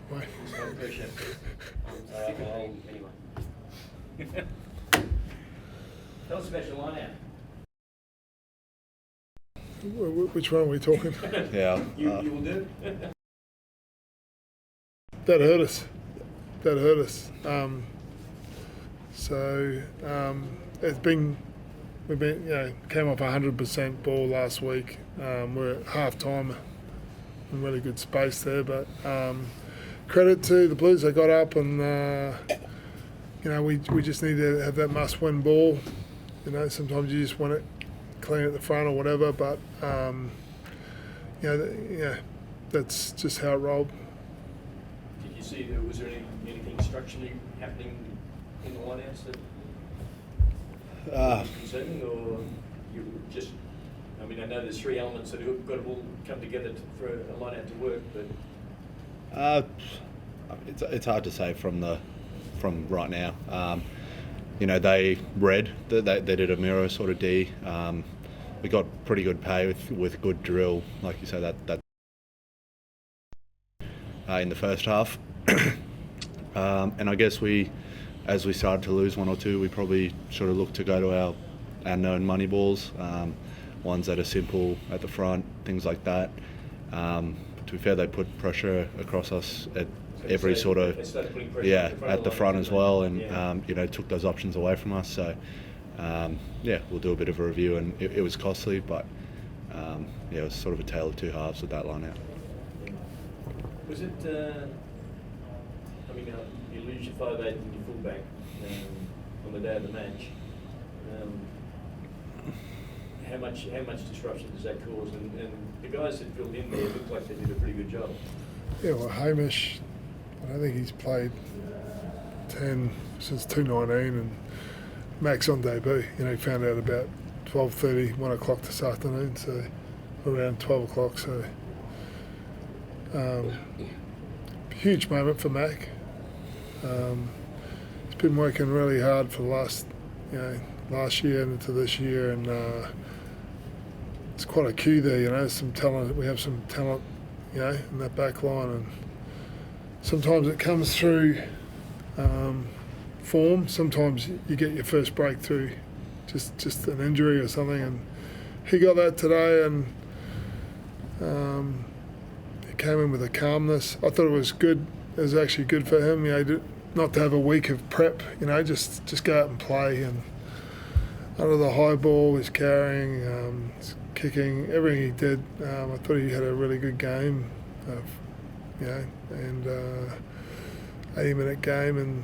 Why? It's not appreciated. Anyway. Tell us about your line out. Which one are we talking? Yeah. You will do? That hurt us. We've been, came off 100% ball last week. We're at half time in really good space there, but credit to the Blues, they got up and we just need to have that must-win ball. Sometimes you just want it clean at the front or whatever, but that's just how it rolled. Did you see, was there anything structurally happening in the lineouts that was concerning, or you just, I know there's three elements that have got to all come together for a lineout to work, but... It's hard to say from right now. They read, they did a mirror sort of D. We got pretty good pay with good drill, like you say, that in the first half. And I guess as we started to lose one or two, we probably sort of looked to go to our known money balls, ones that are simple at the front, things like that. To be fair, they put pressure across us at every sort of at the front as well, and took those options away from us. So we'll do a bit of a review, and it was costly, but it was sort of a tale of two halves with that line out. Was it? You lose your 5'8" and your fullback on the day of the match. How much disruption does that cause? And the guys that filled in there looked like they did a pretty good job. Yeah, well, Hamish, I think he's played 10 since 2019, and Max on debut. He found out about 12:30, 1 o'clock this afternoon, so around 12 o'clock. So huge moment for Mac. He's been working really hard for the last year and into this year, and it's quite a queue there. Some talent. We have some talent, in that back line, and sometimes it comes through form. Sometimes you get your first breakthrough, just an injury or something, and he got that today, and he came in with a calmness. I thought it was good. It was actually good for him, not to have a week of prep. Just go out and play. And under the high ball, he's carrying, he's kicking, everything he did. I thought he had a really good game, and 80-minute game, and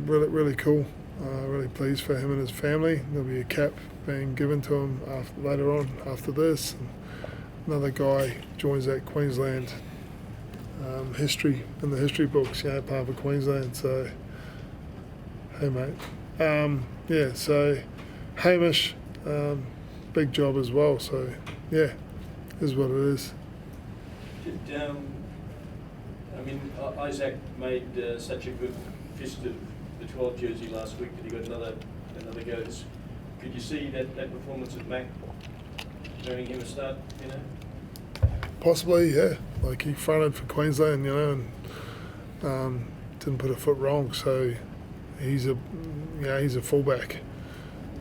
really, really cool. Really pleased for him and his family. There'll be a cap being given to him later on after this. And another guy joins that Queensland history in the history books, part of Queensland. So, hey mate. So Hamish, big job as well. So is what it is. Isaac made such a good fist of the 12 jersey last week that he got another go. Could you see that performance of Mac earning him a start? Possibly, yeah. Like, he fronted for Queensland, and didn't put a foot wrong. So he's a fullback.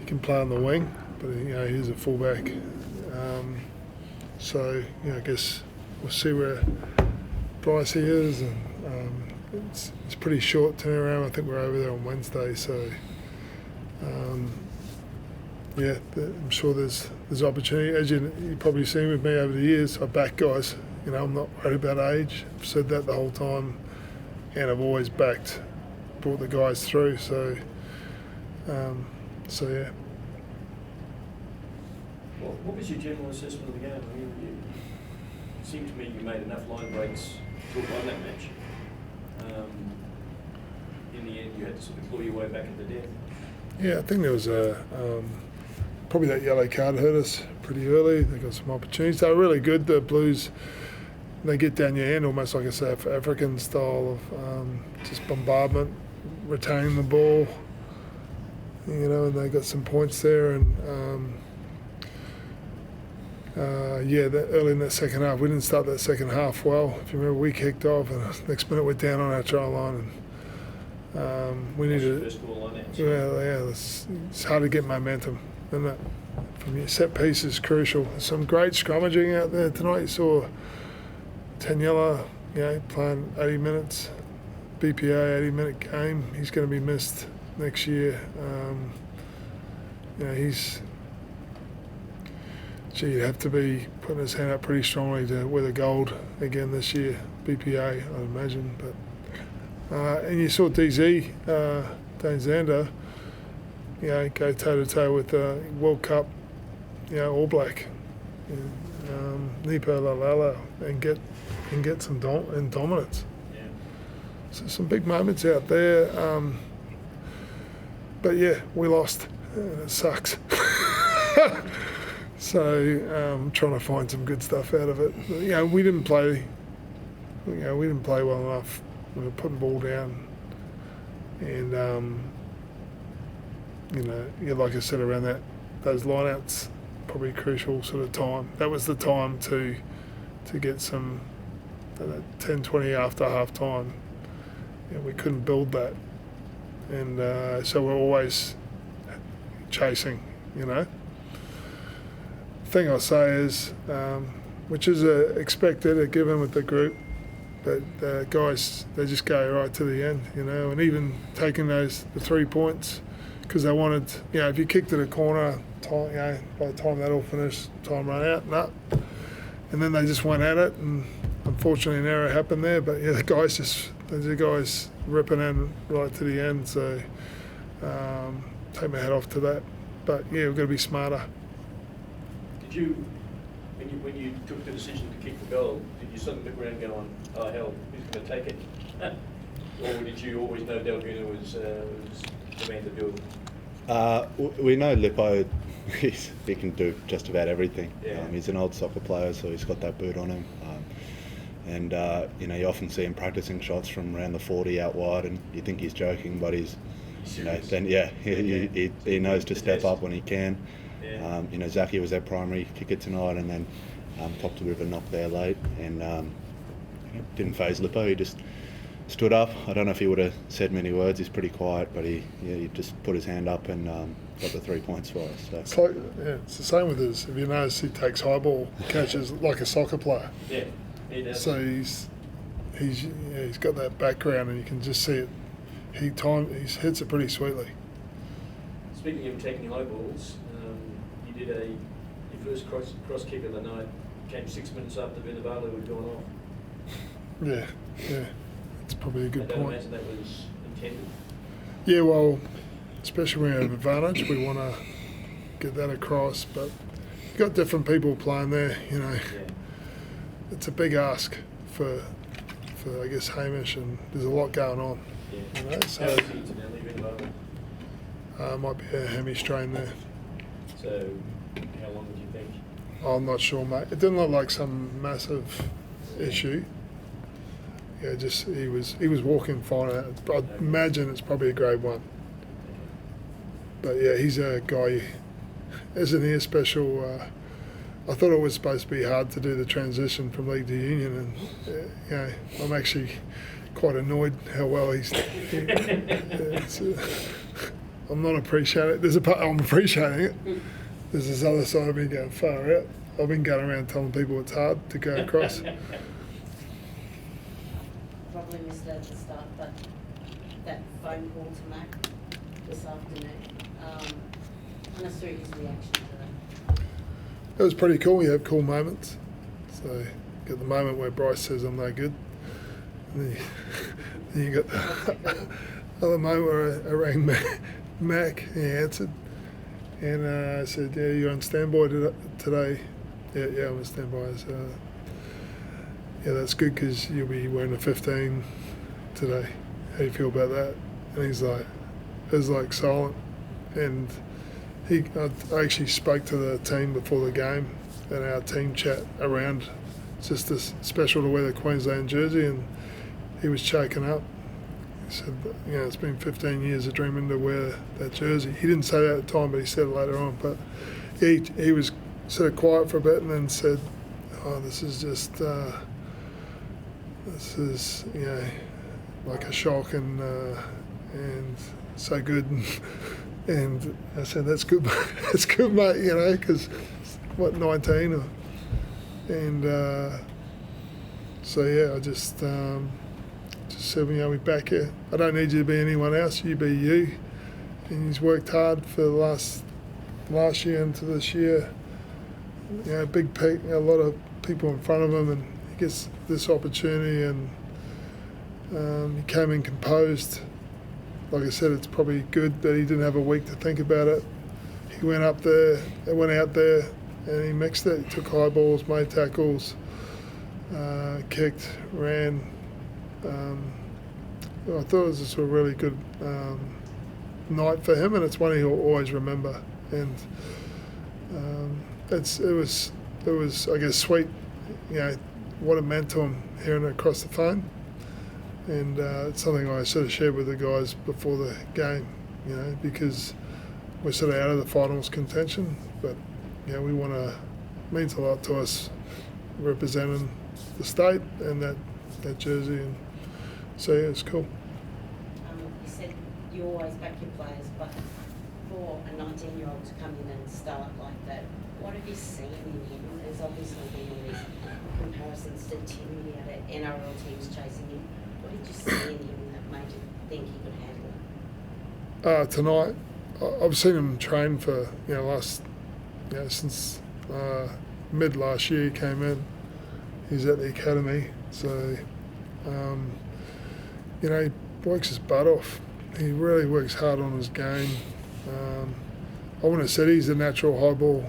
He can play on the wing, but he's a fullback. I guess we'll see where Brycey is, and it's pretty short turnaround. I think we're over there on Wednesday, so I'm sure there's opportunity. As you've probably seen with me over the years, I back guys. I'm not worried about age. I've said that the whole time, and I've always brought the guys through. So yeah. Well, what was your general assessment of the game? It seemed to me you made enough line breaks to win that match. In the end, you had to sort of claw your way back into death. Yeah, I think there was probably that yellow card hurt us pretty early. They got some opportunities. They were really good, the Blues. They get down your end, almost like a South African style of just bombardment, retaining the ball. And they got some points there, and early in that second half. We didn't start that second half well. If you remember, we kicked off, and next minute we're down on our try line, and we needed. First ball line out. Yeah, it's hard to get momentum, isn't it? From your set piece is crucial. There's some great scrummaging out there tonight. You saw Taniela, playing 80 minutes, BPA 80-minute game. He's going to be missed next year. He'd have to be putting his hand up pretty strongly to win a gold again this year, BPA, I'd imagine. But and you saw DZ, Dane Zander, go toe-to-toe with the World Cup, All Black, Nipo Lalala, and get some dominance. Yeah. So some big moments out there. But yeah, we lost. It sucks. So trying to find some good stuff out of it. We didn't play. We didn't play well enough. We were putting the ball down, and like I said, around those lineouts, probably crucial sort of time. That was the time to get some 10, 20 after half time. We couldn't build that, and so we're always chasing. Thing I'll say is, which is expected, a given with the group, but guys, they just go right to the end, and even taking the 3 points, because they wanted, if you kicked it a corner, by the time that all finished, time run out, and then they just went at it, and unfortunately an error happened there, but the guys ripping in right to the end, so take my hat off to that, but we've got to be smarter. Did you, when you took the decision to kick the goal, did you suddenly look around going, oh hell, who's going to take it? Or did you always know Delguna was the man to do it? We know Lippo, he can do just about everything. Yeah. He's an old soccer player, so he's got that boot on him. And you often see him practicing shots from around the 40 out wide, and you think he's joking, but he's he knows to step up when he can. Yeah. Zaki was our primary kicker tonight, and then popped a bit of a knock there late, and didn't faze Lippo. He just stood up. I don't know if he would have said many words. He's pretty quiet, but he just put his hand up and got the 3 points for us. So. It's the same with his. If you notice, he takes high ball catches like a soccer player. Yeah, he does. So he's got that background, and you can just see it. He hits it pretty sweetly. Speaking of taking high balls, you did your first cross kick of the night. Came 6 minutes after Vinivalu had gone off. Yeah, it's probably a good I don't point. imagine that was intended. Yeah, well, especially when we have advantage, we want to get that across. But you've got different people playing there. Yeah. It's a big ask for I guess Hamish, and there's a lot going on. Yeah. So How is he incidentally, Vinivalu? might be a hammy-strain there. So how long would you think? I'm not sure, mate. It didn't look like some massive issue. Yeah, just he was walking fine. I'd imagine it's probably a grade 1. But yeah, he's a guy. Isn't he a special? I thought it was supposed to be hard to do the transition from league to union, and I'm actually quite annoyed how well he's. I'm not appreciating it. I'm appreciating it. There's this other side of me going far out. I've been going around telling people it's hard to go across. Probably missed it at the start, but that phone call to Mac this afternoon, I want to see his reaction to that. It was pretty cool. You have cool moments. So you got the moment where Bryce says I'm no good. And then you got the other moment where I rang Mac. He answered. And I said, yeah, you're on standby today. Yeah, I'm on standby. So, yeah, that's good because you'll be wearing a 15 today. How do you feel about that? And he's like, it was like silent. And I actually spoke to the team before the game and our team chat around just this special to wear the Queensland jersey, and he was choking up. He said, it's been 15 years of dreaming to wear that jersey. He didn't say that at the time, but he said it later on. But he was sort of quiet for a bit and then said, "Oh, this is just this is like a shock and so good." And I said, "That's good, that's good, mate." Because what 19 or, and so yeah, I just said, "We back you. I don't need you to be anyone else. You be you." And he's worked hard for the last year into this year. Big peak, a lot of people in front of him, and he gets this opportunity, and he came in composed. Like I said, it's probably good that he didn't have a week to think about it. He went out there, and he mixed it. He took high balls, made tackles, kicked, ran. I thought it was just a really good night for him, and it's one he'll always remember. And it was I guess sweet, what it meant to him hearing it across the phone. And it's something I sort of shared with the guys before the game, because we're sort of out of the finals contention, but we want to, means a lot to us representing the state and that jersey, and so yeah, it's cool. You said you always back your players, but for a 19-year-old to come in and start like that, what have you seen in him? There's obviously been all these comparisons to Tim, he had NRL teams chasing him. What did you see in him that made you think he could handle it? Tonight, I've seen him train for since mid last year. He came in. He's at the academy, so he works his butt off. He really works hard on his game. I wouldn't have said he's a natural high ball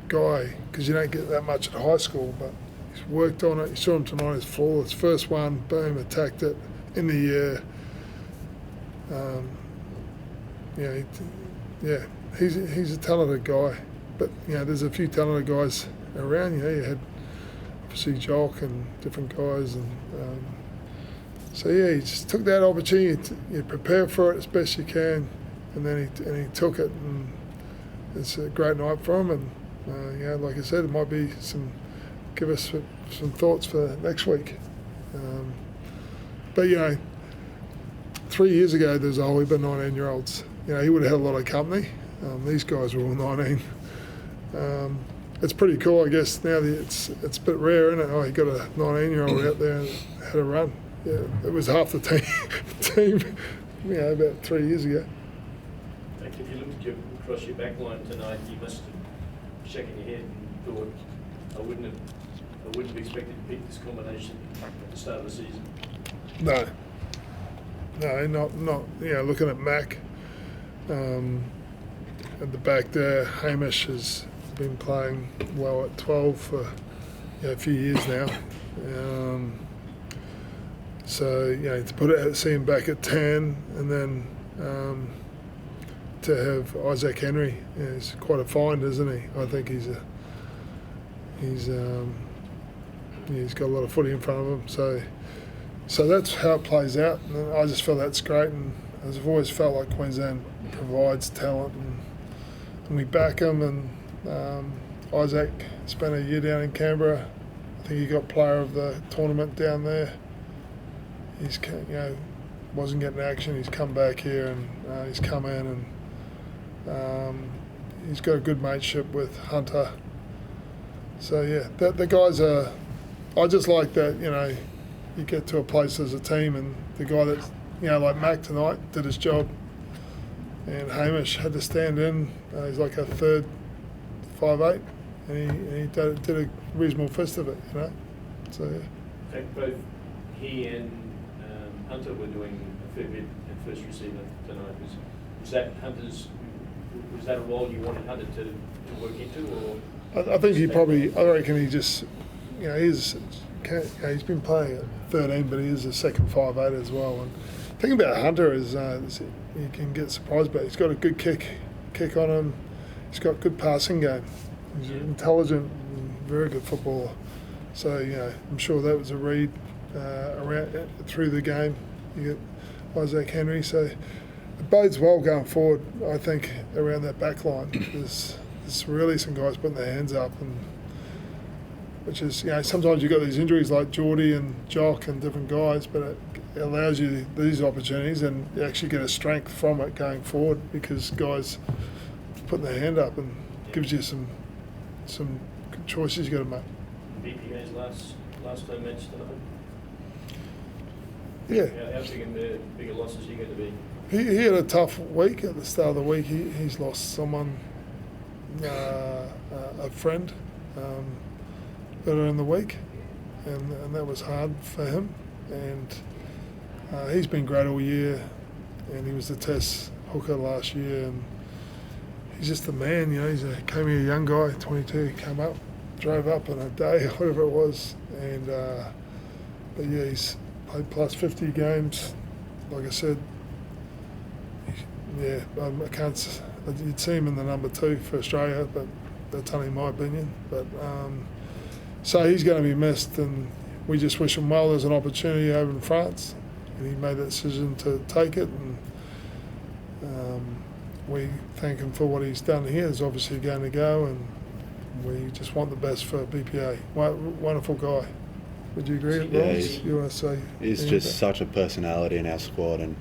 guy because you don't get that much at high school, but he's worked on it. You saw him tonight, his flawless first one, boom, attacked it in the air. He's a talented guy, but there's a few talented guys around. You had obviously Jock and different guys, and so he just took that opportunity. You prepare for it as best you can, and then he took it, and it's a great night for him. And like I said, it might be give us some thoughts for next week. But 3 years ago there was a whole heap of 19-year-olds. He would have had a lot of company. These guys were all 19. It's pretty cool, I guess. Now it's a bit rare, isn't it? Oh, you got a 19-year-old out there and had a run. Yeah, it was half the team. About 3 years ago. If you looked across your back line tonight, you must have shaken your head and thought, I wouldn't have expected to pick this combination at the start of the season. No, not. Looking at Mac at the back there, Hamish has been playing well at 12 for a few years now. So to see him back at 10, and then to have Isaac Henry, he's quite a find, isn't he? I think he's got a lot of footy in front of him. So that's how it plays out, and I just feel that's great. And I've always felt like Queensland provides talent, and we back him. And Isaac spent a year down in Canberra. I think he got player of the tournament down there. He's wasn't getting action. He's come back here, and he's come in, and he's got a good mateship with Hunter. So the guys are. I just like that. You get to a place as a team, and the guy that like Mac tonight did his job, and Hamish had to stand in. He's like a third 5'8", and he did a reasonable fist of it. So In fact, both he and Hunter were doing a fair bit at first receiver tonight. Was that Hunter's? Was that a role you wanted Hunter to work into, or? I think I reckon he just, he's been playing at 13, but he is a second 5'8" as well. And the thing about Hunter is you can get surprised, but he's got a good kick on him. He's got good passing game. He's an intelligent, very good footballer. So I'm sure that was a read around through the game. You get Isaac Henry, so it bodes well going forward. I think around that back line, there's there's really some guys putting their hands up, and which is, sometimes you got these injuries like Geordie and Jock and different guys, but it allows you these opportunities, and you actually get a strength from it going forward because guys putting their hand up, and gives you some good choices you got to make. BPA's last home match tonight. Yeah. How big and bigger losses are you going to be? He had a tough week at the start of the week. He's lost someone, a friend, earlier in the week, and that was hard for him. And he's been great all year, and he was the Test hooker last year, and he's just a man. Came here a young guy, 22, came up, drove up in a day, whatever it was, and but yeah, he's played plus 50 games. Like I said, I can't. You'd see him in the number 2 for Australia, but that's only my opinion. But so he's going to be missed, and we just wish him well. There's an opportunity over in France, and he made that decision to take it, and we thank him for what he's done here. He's obviously going to go, and we just want the best for BPA. Wonderful guy. Would you agree, Ross? You want to say? He's just such a personality in our squad, and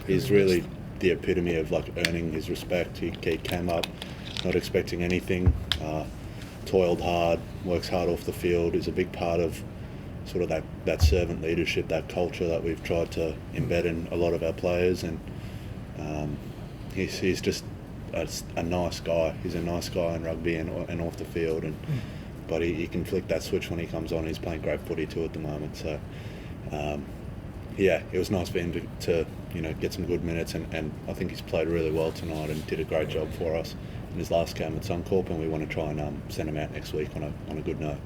he's really the epitome of like earning his respect. He came up not expecting anything, toiled hard, works hard off the field, is a big part of sort of that servant leadership, that culture that we've tried to embed in a lot of our players, and he's just a nice guy. He's a nice guy in rugby and off the field, and but he can flick that switch when he comes on. He's playing great footy too at the moment, so it was nice for him to get some good minutes, and I think he's played really well tonight and did a great job for us in his last game at Suncorp, and we want to try and send him out next week on a good note.